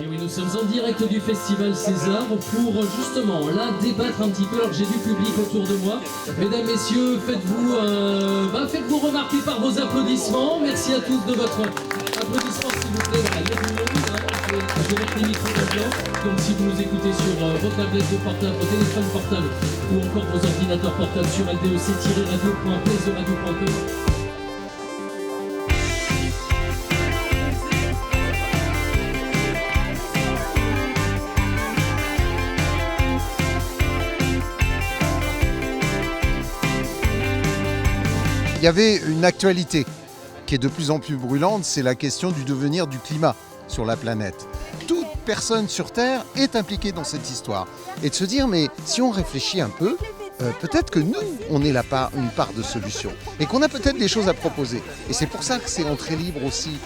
Et oui, nous sommes en direct du Festival César pour justement là débattre un petit peu. Alors que j'ai du public autour de moi. Mesdames, messieurs, faites-vous remarquer par vos applaudissements. Merci à tous de votre applaudissement, s'il vous plaît. Voilà, il y a du monde, hein. Je vais mettre les micros maintenant. Donc si vous nous écoutez sur vos tablettes, vos portables, vos téléphones portables ou encore vos ordinateurs portables sur ldec-radio.plaisoradio.com. Il y avait une actualité qui est de plus en plus brûlante, c'est la question du devenir du climat sur la planète. Toute personne sur Terre est impliquée dans cette histoire. Et de se dire, mais si on réfléchit un peu, peut-être que nous, on est une part de solution. Et qu'on a peut-être des choses à proposer. Et c'est pour ça que c'est entrée libre aussi.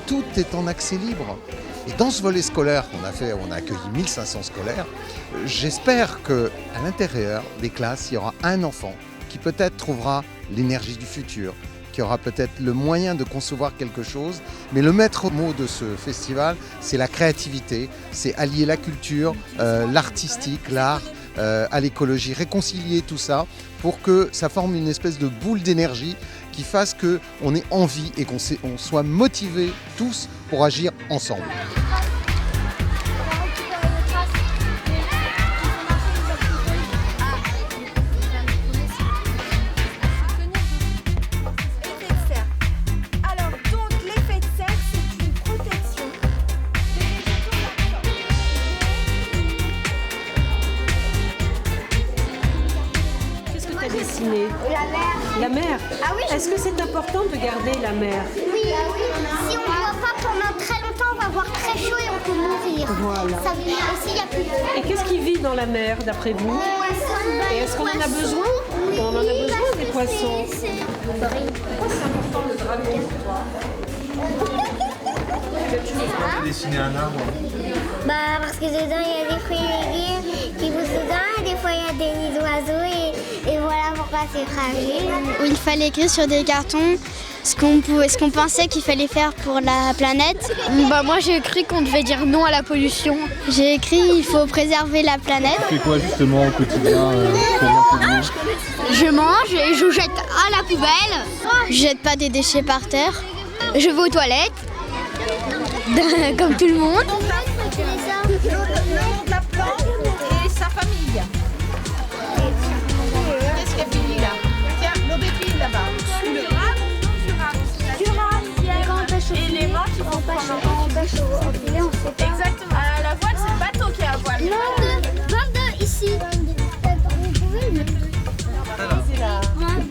Tout est en accès libre. Et dans ce volet scolaire qu'on a fait, on a accueilli 1500 scolaires, j'espère qu'à l'intérieur des classes, il y aura un enfant qui peut-être trouvera l'énergie du futur, qui aura peut-être le moyen de concevoir quelque chose. Mais le maître mot de ce festival, c'est la créativité, c'est allier la culture, l'artistique, l'art, à l'écologie, réconcilier tout ça pour que ça forme une espèce de boule d'énergie qui fasse qu'on ait envie et qu'on soit motivés tous pour agir ensemble. Dessiner. La mer. Ah oui. Est-ce que c'est important de garder la mer? Oui. Si on ne voit pas pendant très longtemps, on va avoir très chaud et on peut mourir. Voilà. Et Et qu'est-ce qui vit dans la mer, d'après vous? Et est-ce qu'on en a besoin? Oui, on en a besoin des poissons. Pourquoi c'est important le dragon pour toi? Dessiner un arbre. Parce que dedans, il y a des fruits et légumes qui poussent dedans, et des fois, il y a des nids d'oiseaux, et voilà pourquoi c'est fragile. Où il fallait écrire sur des cartons ce qu'on pensait qu'il fallait faire pour la planète. Moi, j'ai écrit qu'on devait dire non à la pollution. J'ai écrit il faut préserver la planète. Tu fais quoi justement au quotidien pour polluer? Je mange et je jette à la poubelle. Je jette pas des déchets par terre. Je vais aux toilettes. Comme tout le monde. Le nom de la plante et sa famille. Qu'est-ce qu'il y a fini là? Tiens, l'aubépine là-bas. Le rame, éléments qui vont prendre en compte. Exactement. La voile, c'est le bateau qui a la voile. 22 ici.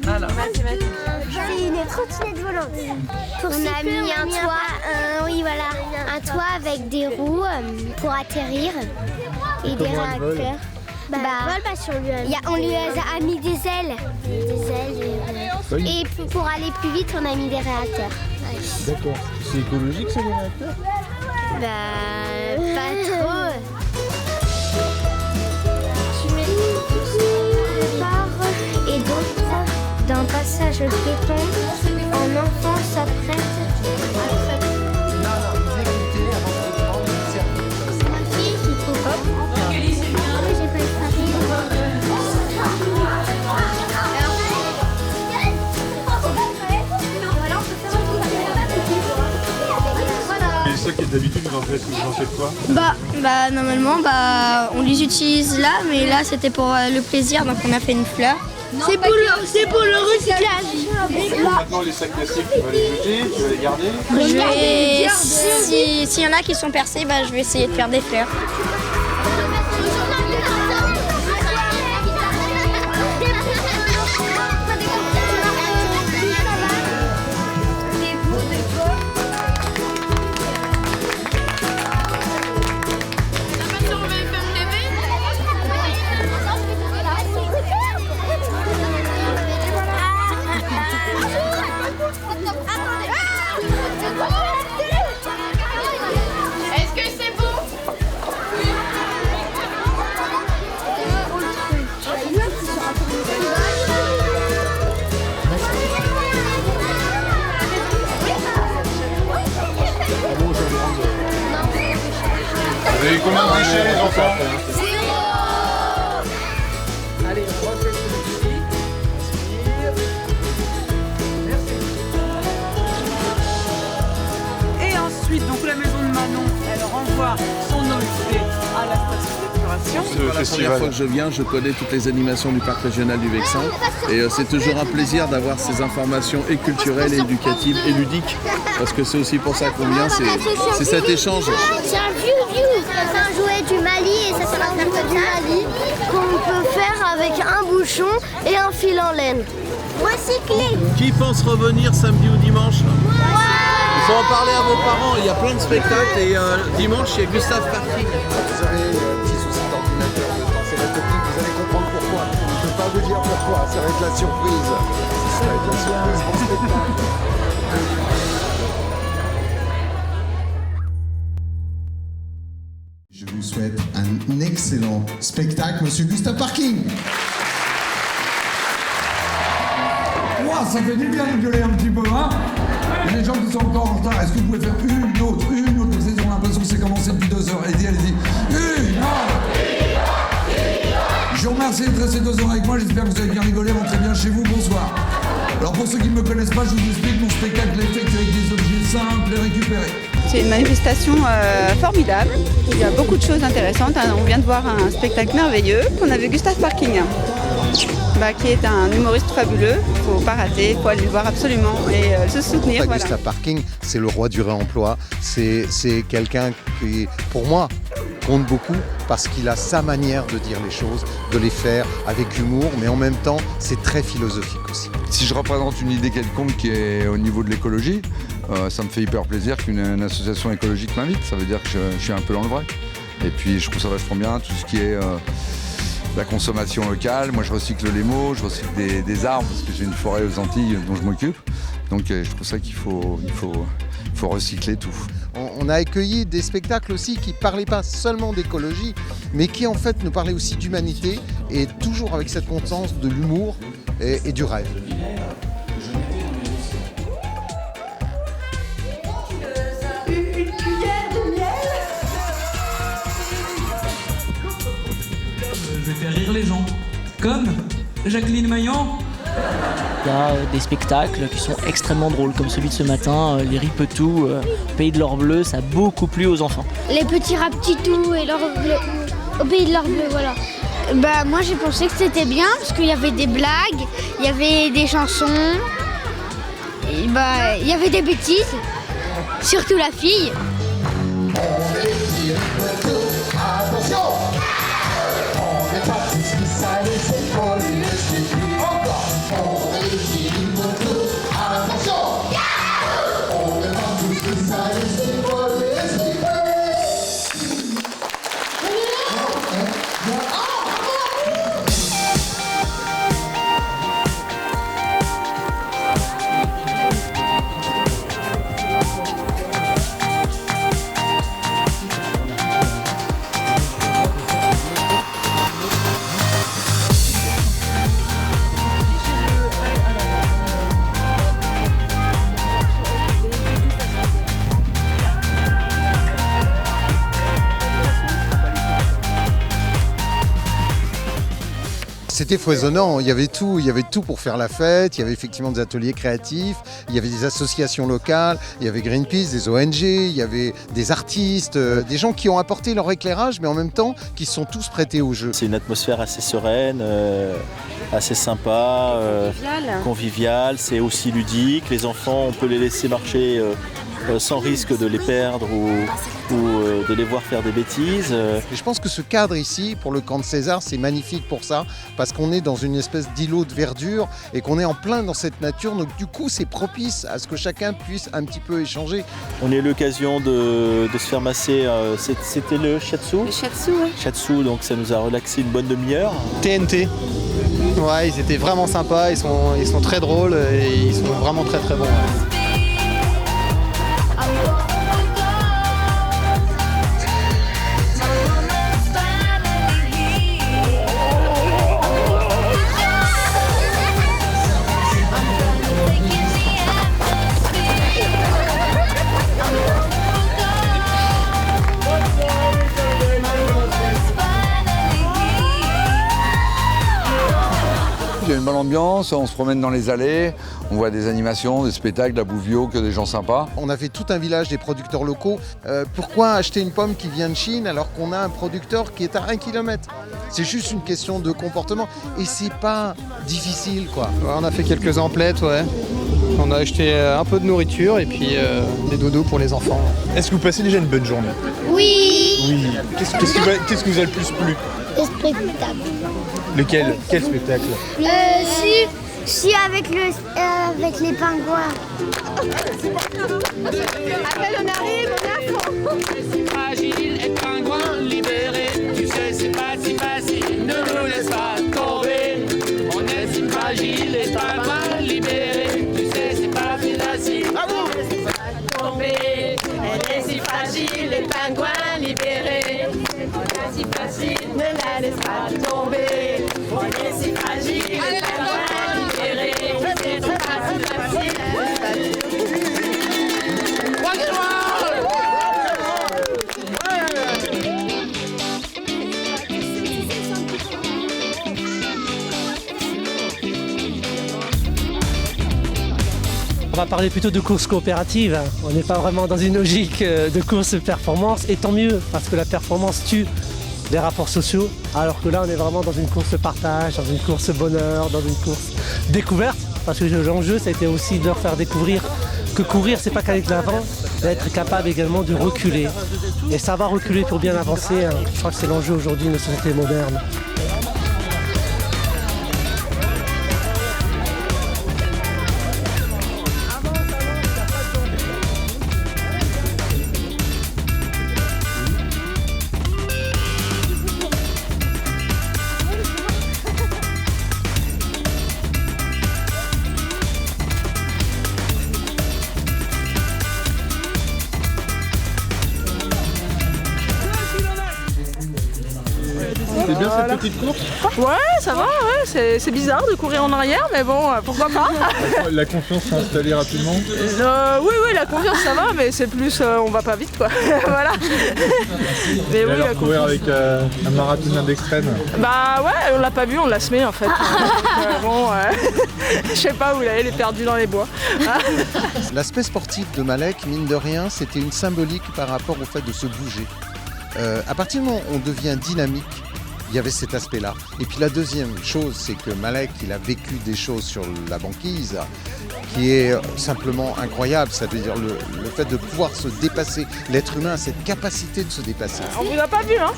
Alors. C'est une trottinette volante. On a mis un toit, un toit avec des roues pour atterrir et des réacteurs. On lui a mis des ailes. Et pour aller plus vite, on a mis des réacteurs. D'accord. C'est écologique ces réacteurs? Pas trop. Tu mets et d'autres d'un passage piéton en enfant s'apprête à Et ça qui est d'habitude, vous en faites quoi? Normalement, on les utilise là, mais là c'était pour le plaisir, donc on a fait une fleur. C'est pour le recyclage. Maintenant les sacs plastiques, tu vas les jeter, tu vas les garder? S'il y en a qui sont percés, je vais essayer de faire des fleurs. Est-ce que c'est bon? avez eu combien de déchets les enfants? Allez, on refait celui-ci. Merci. Et ensuite, donc la maison de Manon, elle renvoie son eau usée à la station d'épuration. Le La première fois que je viens, je connais toutes les animations du parc régional du Vexin et c'est toujours un plaisir d'avoir ces informations et culturelles, et éducatives et ludiques parce que c'est aussi pour ça qu'on vient, c'est cet échange. C'est un vieux. C'est un jouet du Mali et ça c'est un jouet du Mali qu'on peut faire avec un bouchon et un fil en laine. Recyclé. Qui pense revenir samedi ou dimanche? Il faut en parler à vos parents, il y a plein de spectacles et dimanche il y a Gustave Parking. Vous avez un petit souci d'ordinateur de temps, c'est la technique, vous allez comprendre pourquoi. Je ne peux pas vous dire pourquoi, ça va être la surprise. Ça va être la surprise pour le spectacle. Je vous souhaite un excellent spectacle, monsieur Gustave Parking. Ouah, ça fait du bien de gueuler un petit peu, hein. Il y a des gens qui sont encore en retard. Est-ce que vous pouvez faire une autre parce qu'ils ont l'impression que c'est commencé depuis 2 heures. Allez-y. Je vous remercie d'être restés 2 heures avec moi. J'espère que vous avez bien rigolé. Rentrez bien chez vous. Bonsoir. Alors pour ceux qui ne me connaissent pas, je vous explique mon spectacle est fait avec des objets simples et récupérés. C'est une manifestation formidable. Il y a beaucoup de choses intéressantes. On vient de voir un spectacle merveilleux. On a vu Gustave Parking, qui est un humoriste fabuleux. Il ne faut pas rater, il faut aller le voir absolument et se soutenir. Voilà. Gustave Parking, c'est le roi du réemploi. C'est quelqu'un qui, pour moi, compte beaucoup parce qu'il a sa manière de dire les choses, de les faire avec humour, mais en même temps, c'est très philosophique aussi. Si je représente une idée quelconque qui est au niveau de l'écologie, ça me fait hyper plaisir qu'une association écologique m'invite. Ça veut dire que je suis un peu dans le vrai. Et puis je trouve ça vachement bien, tout ce qui est la consommation locale. Moi je recycle les mots, je recycle des arbres parce que j'ai une forêt aux Antilles dont je m'occupe. Donc je trouve ça qu'il faut recycler tout. On a accueilli des spectacles aussi qui ne parlaient pas seulement d'écologie, mais qui en fait nous parlaient aussi d'humanité et toujours avec cette conscience de l'humour et du rêve. Une cuillère de miel. Je vais faire rire les gens, comme Jacqueline Maillan. Il y a des spectacles qui sont extrêmement drôles, comme celui de ce matin, les Ripetou, Pays de l'Or Bleu, ça a beaucoup plu aux enfants. Les petits Raptitous et l'or bleu, au Pays de l'Or Bleu, voilà. Moi j'ai pensé que c'était bien parce qu'il y avait des blagues, il y avait des chansons, et il y avait des bêtises, surtout la fille. C'était foisonnant, il y avait tout pour faire la fête, il y avait effectivement des ateliers créatifs, il y avait des associations locales, il y avait Greenpeace, des ONG, il y avait des artistes, des gens qui ont apporté leur éclairage mais en même temps qui sont tous prêtés au jeu. C'est une atmosphère assez sereine, assez sympa, conviviale, c'est aussi ludique, les enfants on peut les laisser marcher sans risque de les perdre ou de les voir faire des bêtises. Et je pense que ce cadre ici, pour le camp de César, c'est magnifique pour ça, parce qu'on est dans une espèce d'îlot de verdure et qu'on est en plein dans cette nature, donc du coup c'est propice à ce que chacun puisse un petit peu échanger. On a eu l'occasion de se faire masser, c'était le shiatsu. Le shiatsu, oui. Shiatsu, donc ça nous a relaxé une bonne demi-heure. TNT. Ouais, ils étaient vraiment sympas, ils sont très drôles et ils sont vraiment très très bons. Ouais. une bonne ambiance, on se promène dans les allées, on voit des animations, des spectacles, de la bouffe, que des gens sympas. On a fait tout un village des producteurs locaux. Pourquoi acheter une pomme qui vient de Chine alors qu'on a un producteur qui est à 1 km? C'est juste une question de comportement et c'est pas difficile quoi. Ouais, on a fait quelques emplettes, ouais. On a acheté un peu de nourriture et puis des dodos pour les enfants. Est-ce que vous passez déjà une bonne journée? Oui. Oui. Qu'est-ce qui vous a le plus plu? Le spectacle. Lequel? Quel spectacle? Si avec les pingouins. Après on arrive, on est à fond. C'est si fragile et pingouin libéré. Tu sais c'est pas si facile, ne nous laisse pas tomber. On est si fragile et pingouin libéré. Tu sais c'est pas si facile, bravo. Ne laisse pas tomber. Elle est si fragile et pingouin libéré. On est si facile, ne la laisse pas tomber. On est si fragile et pingouin libéré. C'est pas si facile. On va parler plutôt de course coopérative. On n'est pas vraiment dans une logique de course performance, et tant mieux, parce que la performance tue les rapports sociaux, alors que là on est vraiment dans une course partage, dans une course bonheur, dans une course découverte, parce que l'enjeu ça a été aussi de leur faire découvrir que courir c'est pas qu'aller de l'avant, mais être capable également de reculer. Et savoir reculer pour bien avancer, je crois que c'est l'enjeu aujourd'hui de notre société moderne. C'est bien cette petite course? Ouais, ça va, ouais. C'est bizarre de courir en arrière, mais bon, pourquoi pas. La confiance s'est installée rapidement? Oui, la confiance ça va, mais c'est plus, on va pas vite quoi. Voilà. Mais et oui, alors courir avec un marathonien d'extrême? Bah ouais, on l'a pas vu, on l'a semé en fait. Je sais pas où il est perdu dans les bois. L'aspect sportif de Malek, mine de rien, c'était une symbolique par rapport au fait de se bouger. À partir du moment où on devient dynamique, il y avait cet aspect-là. Et puis la deuxième chose, c'est que Malek, il a vécu des choses sur la banquise qui est simplement incroyable. C'est-à-dire le fait de pouvoir se dépasser. L'être humain a cette capacité de se dépasser. On vous a pas vu, hein?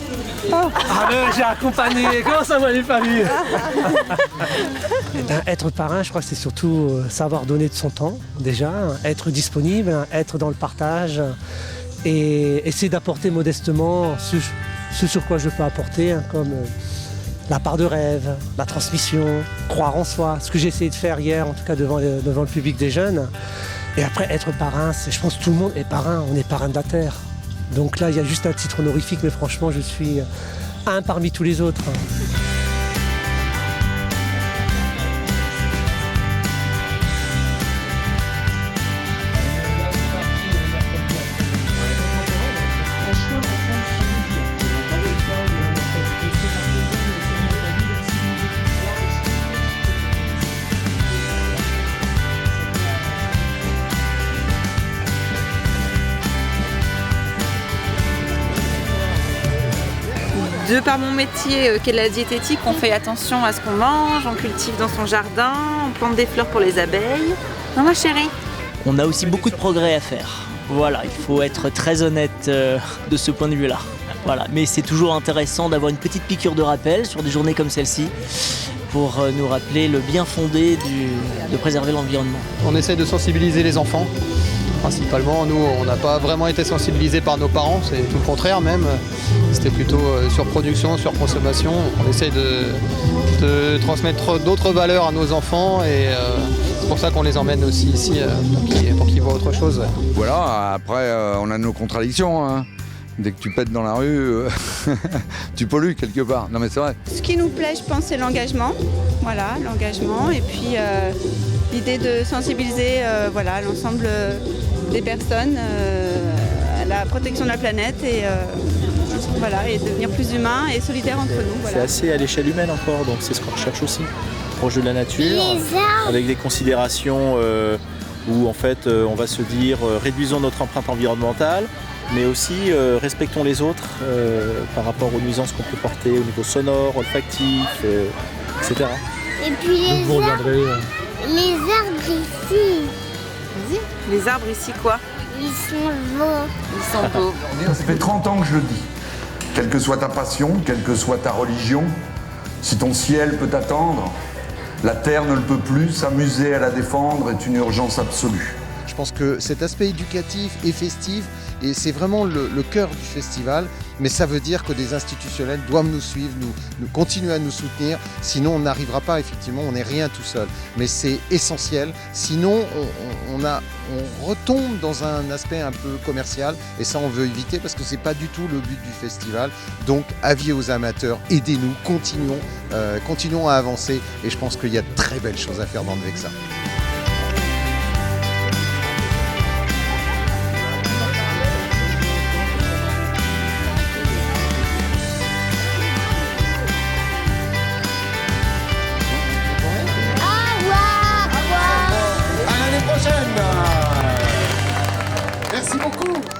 Ah mais j'ai accompagné, comment ça vous l'avez pas vu? Être parrain, je crois que c'est surtout savoir donner de son temps, déjà, être disponible, être dans le partage et essayer d'apporter modestement ce sur quoi je peux apporter, comme la part de rêve, la transmission, croire en soi, ce que j'ai essayé de faire hier, en tout cas devant le public des jeunes. Et après, être parrain, je pense que tout le monde est parrain, on est parrain de la Terre. Donc là, il y a juste un titre honorifique, mais franchement, je suis un parmi tous les autres. De par mon métier qui est la diététique, on fait attention à ce qu'on mange, on cultive dans son jardin, on plante des fleurs pour les abeilles. Non ma chérie? On a aussi beaucoup de progrès à faire. Voilà, il faut être très honnête de ce point de vue-là. Voilà. Mais c'est toujours intéressant d'avoir une petite piqûre de rappel sur des journées comme celle-ci pour nous rappeler le bien fondé de préserver l'environnement. On essaie de sensibiliser les enfants. Principalement, nous, on n'a pas vraiment été sensibilisés par nos parents, c'est tout le contraire même. C'était plutôt surproduction, surconsommation. On essaie de transmettre d'autres valeurs à nos enfants et c'est pour ça qu'on les emmène aussi ici pour qu'ils voient autre chose. Ouais. Voilà, après on a nos contradictions. Hein. Dès que tu pètes dans la rue, tu pollues quelque part. Non mais c'est vrai. Ce qui nous plaît, je pense, c'est l'engagement. Voilà, l'engagement et puis l'idée de sensibiliser l'ensemble des personnes à la protection de la planète et devenir plus humains et solidaires entre nous. Voilà. C'est assez à l'échelle humaine encore, donc c'est ce qu'on recherche aussi. proche de la nature, Les arbres. avec des considérations où en fait on va se dire réduisons notre empreinte environnementale, mais aussi respectons les autres par rapport aux nuisances qu'on peut porter au niveau sonore, olfactif, etc. Et puis les arbres ici. Vas-y. Les arbres ici quoi? Ils sont beaux. Ils sont beaux. Ça fait 30 ans que je le dis. Quelle que soit ta passion, quelle que soit ta religion, si ton ciel peut t'attendre, la terre ne le peut plus, s'amuser à la défendre est une urgence absolue. Je pense que cet aspect éducatif et festif, et c'est vraiment le cœur du festival, mais ça veut dire que des institutionnels doivent nous suivre, nous continuer à nous soutenir, sinon on n'arrivera pas, effectivement, on n'est rien tout seul. Mais c'est essentiel, sinon on retombe dans un aspect un peu commercial, et ça on veut éviter parce que c'est pas du tout le but du festival. Donc avis aux amateurs, aidez-nous, continuons à avancer, et je pense qu'il y a de très belles choses à faire dans le Vexin. Merci beaucoup.